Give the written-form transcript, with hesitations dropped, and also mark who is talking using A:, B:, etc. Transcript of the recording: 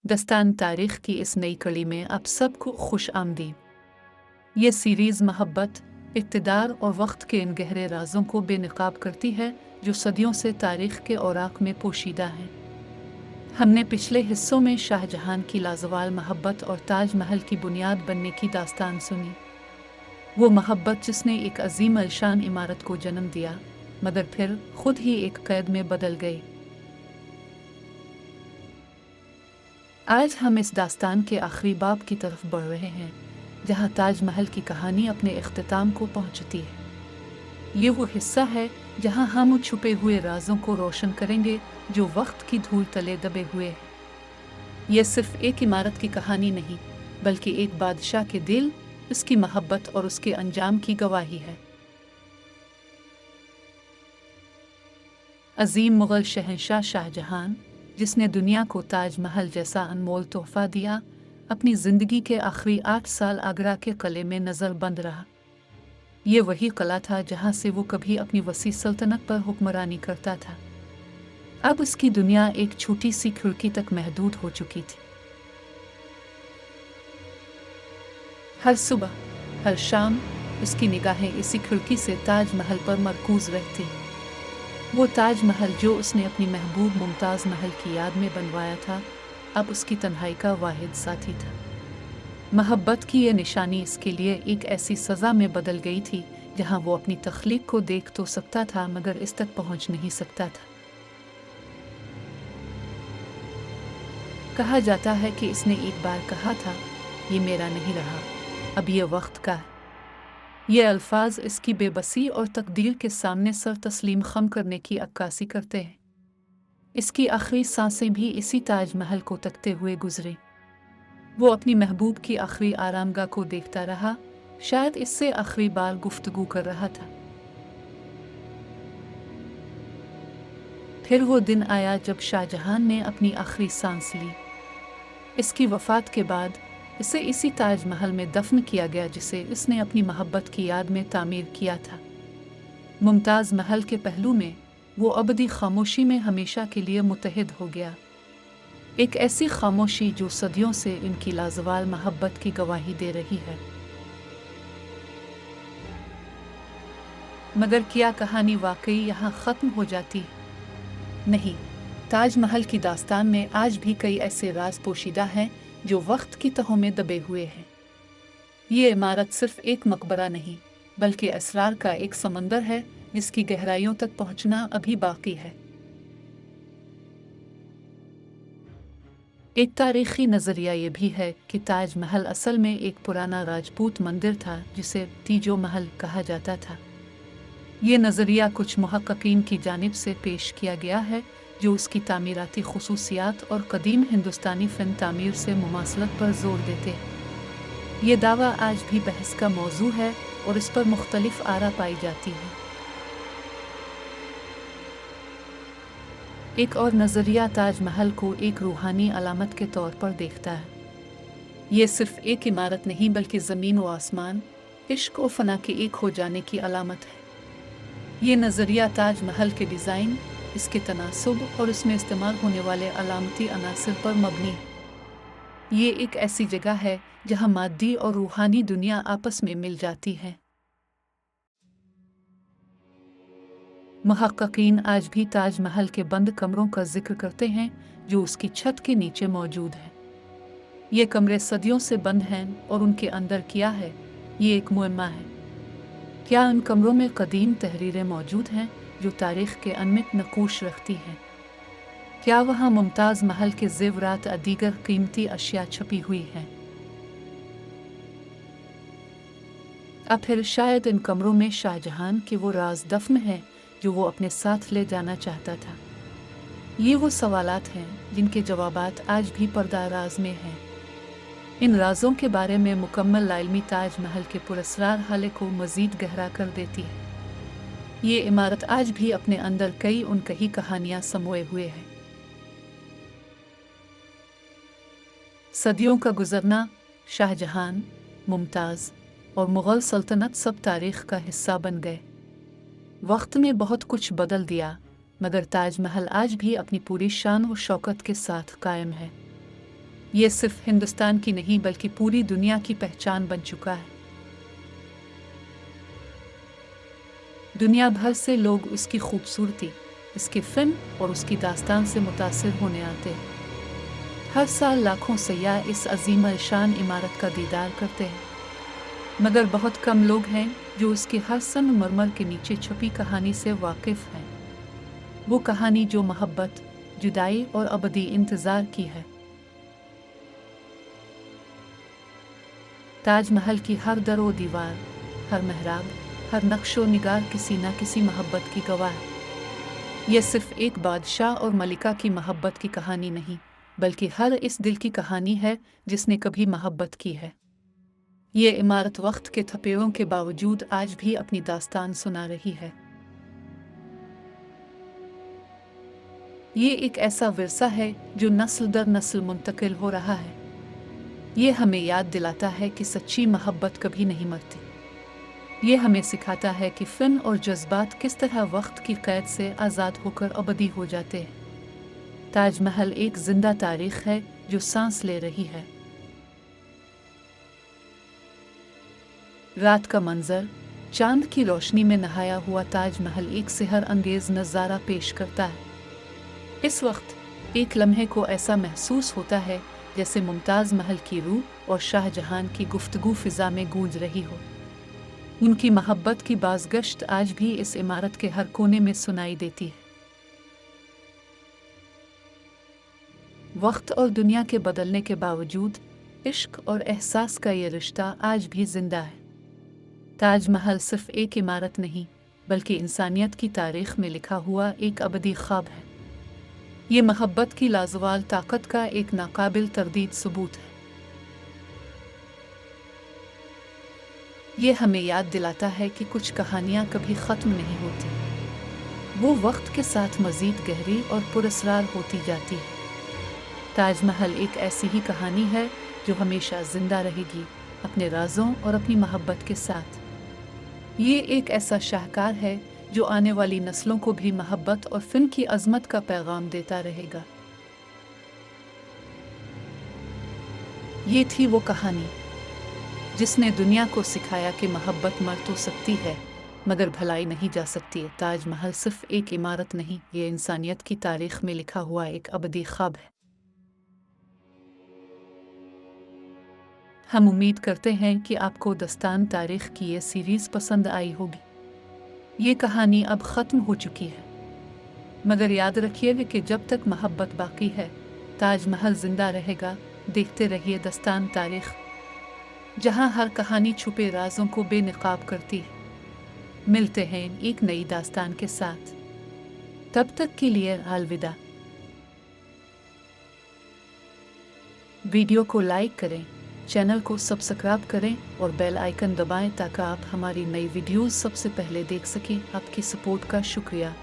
A: दस्तान तारीख की इस नई कड़ी में आप सबको खुश आमदीद। ये सीरीज़ मोहब्बत, इक़्तिदार और वक्त के इन गहरे राजों को बेनकाब करती है जो सदियों से तारीख के औराक में पोशीदा हैं। हमने पिछले हिस्सों में शाहजहां की लाजवाल मोहब्बत और ताज महल की बुनियाद बनने की दास्तान सुनी। वो मोहब्बत जिसने एक अजीम अलशान इमारत को जन्म दिया मगर फिर खुद ही एक कैद में बदल गई। आज हम इस दास्तान के आखिरी बाब की तरफ बढ़ रहे हैं जहां ताजमहल की कहानी अपने इख्तिताम को पहुंचती है। ये वो हिस्सा है जहां हम छुपे हुए राजों को रोशन करेंगे जो वक्त की धूल तले दबे हुए हैं। यह सिर्फ एक इमारत की कहानी नहीं बल्कि एक बादशाह के दिल, उसकी मोहब्बत और उसके अंजाम की गवाही है। अजीम मुगल शहंशाह शाहजहां, जिसने दुनिया को ताजमहल जैसा अनमोल तोहफा दिया, अपनी ज़िंदगी के आखिरी 8 साल आगरा के किले में नज़रबंद रहा। ये वही किला था जहाँ से वो कभी अपनी वसी सल्तनत पर हुक्मरानी करता था। अब उसकी दुनिया एक छोटी सी खिड़की तक महदूद हो चुकी थी। हर सुबह, हर शाम उसकी निगाहें इसी खिड़की से ताजमहल पर मरकूज रहती। वो ताजमहल जो उसने अपनी महबूब मुमताज़ महल की याद में बनवाया था, अब उसकी तन्हाई का वाहिद साथी था। मोहब्बत की ये निशानी इसके लिए एक ऐसी सज़ा में बदल गई थी जहां वो अपनी तख्लीक को देख तो सकता था मगर इस तक पहुंच नहीं सकता था। कहा जाता है कि इसने एक बार कहा था, ये मेरा नहीं रहा, अब ये वक्त का है। ये अल्फाज इसकी बेबसी और तकदीर के सामने सर तस्लीम खम करने की अक्कासी करते हैं। इसकी आखिरी सांसें भी इसी ताजमहल को तकते हुए गुजरी। वो अपनी महबूब की आखिरी आरामगाह को देखता रहा, शायद इससे आखिरी बार गुफ्तगू कर रहा था। फिर वो दिन आया जब शाहजहां ने अपनी आखिरी सांस ली। इसकी वफ़ात के बाद इसे इसी ताजमहल में दफन किया गया जिसे इसने अपनी मोहब्बत की याद में तामीर किया था। मुमताज़ महल के पहलू में वो अबदी खामोशी में हमेशा के लिए मुत्तहिद हो गया। एक ऐसी खामोशी जो सदियों से इनकी लाजवाल मोहब्बत की गवाही दे रही है। मगर क्या कहानी वाकई यहाँ ख़त्म हो जाती है? नहीं, ताजमहल की दास्तान में आज भी कई ऐसे राज पोशीदा हैं जो वक्त की तहों में दबे हुए हैं। ये इमारत सिर्फ एक मकबरा नहीं बल्कि असरार का एक समंदर है जिसकी गहराइयों तक पहुंचना अभी बाकी है। एक तारीखी नज़रिया ये भी है कि ताजमहल असल में एक पुराना राजपूत मंदिर था जिसे तीजो महल कहा जाता था। ये नज़रिया कुछ मुहक्किकीन की जानिब से पेश किया गया है जो उसकी तामीराती खुसूसियात और कदीम हिंदुस्तानी फ़न तामीर से मुमासलत पर जोर देते हैं। ये दावा आज भी बहस का मौजू है और इस पर मुख्तलिफ आरा पाई जाती है। एक और नज़रिया ताजमहल को एक रूहानी अलामत के तौर पर देखता है। ये सिर्फ एक इमारत नहीं बल्कि ज़मीन व आसमान, इश्क व फना के एक हो जाने की अलामत है। ये नज़रिया ताजमहल के डिज़ाइन, इसके तनासुब और इसमें इस्तेमाल होने वाले अलामती अनासिर पर मबनी है। ये एक ऐसी जगह है जहाँ मादी और रूहानी दुनिया आपस में मिल जाती है। मुहक्किकीन आज भी ताजमहल के बंद कमरों का जिक्र करते हैं जो उसकी छत के नीचे मौजूद हैं। ये कमरे सदियों से बंद हैं और उनके अंदर क्या है, ये एक मुअम्मा है। क्या उन कमरों में कदीम तहरीरें मौजूद हैं जो तारीख़ के अनमित नकूश रखती हैं? क्या वहाँ मुमताज़ महल के ज़ेवरात और दीगर कीमती अशिया छपी हुई हैं? अब फिर शायद इन कमरों में शाहजहां के वो राज दफन हैं जो वो अपने साथ ले जाना चाहता था। ये वो सवालात हैं जिनके जवाबात आज भी पर्दा राज में हैं। इन राजों के बारे में मुकम्मल इल्मी ताजमहल के पुरअसरार हाले को मज़ीद गहरा कर देती है। ये इमारत आज भी अपने अंदर कई उनकही कहानियाँ समोए हुए है। सदियों का गुजरना, शाहजहां, मुमताज़ और मुग़ल सल्तनत सब तारीख़ का हिस्सा बन गए। वक्त में बहुत कुछ बदल दिया मगर ताजमहल आज भी अपनी पूरी शान व शौकत के साथ कायम है। ये सिर्फ हिंदुस्तान की नहीं बल्कि पूरी दुनिया की पहचान बन चुका है। दुनिया भर से लोग उसकी खूबसूरती, उसकी फिल्म और उसकी दास्तान से मुतासिर होने आते हैं। हर साल लाखों सयाह इस अजीम शान इमारत का दीदार करते हैं, मगर बहुत कम लोग हैं जो उसकी हर संगमरमर के नीचे छुपी कहानी से वाकिफ हैं। वो कहानी जो मोहब्बत, जुदाई और अबदी इंतज़ार की है। ताजमहल की हर दर व दीवार, हर महराब, हर नक्शो निगार किसी न किसी मोहब्बत की गवाह है। यह सिर्फ एक बादशाह और मलिका की मोहब्बत की कहानी नहीं, बल्कि हर इस दिल की कहानी है जिसने कभी मोहब्बत की है। ये इमारत वक्त के थपेड़ों के बावजूद आज भी अपनी दास्तान सुना रही है। ये एक ऐसा विरसा है जो नस्ल दर नस्ल मुंतकिल हो रहा है। ये हमें याद दिलाता है कि सच्ची मोहब्बत कभी नहीं मरती। ये हमें सिखाता है कि फ़न और जज्बात किस तरह वक्त की कैद से आज़ाद होकर अबदी हो जाते हैं। ताजमहल एक जिंदा तारीख है जो सांस ले रही है। रात का मंजर, चांद की रोशनी में नहाया हुआ ताजमहल एक सिहर अंगेज नज़ारा पेश करता है। इस वक्त एक लम्हे को ऐसा महसूस होता है जैसे मुमताज़ महल की रूह और शाहजहां की गुफ्तगू फिजा में गूंज रही हो। उनकी मोहब्बत की बाज़गश्त आज भी इस इमारत के हर कोने में सुनाई देती है। वक्त और दुनिया के बदलने के बावजूद इश्क और एहसास का ये रिश्ता आज भी जिंदा है। ताजमहल सिर्फ एक इमारत नहीं, बल्कि इंसानियत की तारीख में लिखा हुआ एक अबदी ख्वाब है। ये मोहब्बत की लाजवाल ताकत का एक नाकाबिल तरदीद सबूत है। ये हमें याद दिलाता है कि कुछ कहानियाँ कभी ख़त्म नहीं होती, वो वक्त के साथ मज़ीद गहरी और पुरअसरार होती जाती है। ताजमहल एक ऐसी ही कहानी है जो हमेशा ज़िंदा रहेगी, अपने राज़ों और अपनी मोहब्बत के साथ। ये एक ऐसा शाहकार है जो आने वाली नस्लों को भी मोहब्बत और फ़न की अज़मत का पैगाम देता रहेगा। ये थी वो कहानी जिसने दुनिया को सिखाया कि मोहब्बत मर तो सकती है, मगर भलाई नहीं जा सकती। ताजमहल सिर्फ एक इमारत नहीं, ये इंसानियत की तारीख में लिखा हुआ एक अबदी ख्वाब है। हम उम्मीद करते हैं कि आपको दस्तान तारीख की ये सीरीज़ पसंद आई होगी। ये कहानी अब ख़त्म हो चुकी है, मगर याद रखिएगा कि जब तक मोहब्बत बाकी है, ताजमहल ज़िंदा रहेगा। देखते रहिए दस्तान तारीख, जहाँ हर कहानी छुपे राजों को बेनकाब करती है। मिलते हैं एक नई दास्तान के साथ, तब तक के लिए अलविदा। वीडियो को लाइक करें, चैनल को सब्सक्राइब करें और बेल आइकन दबाएं ताकि आप हमारी नई वीडियोस सबसे पहले देख सकें। आपकी सपोर्ट का शुक्रिया।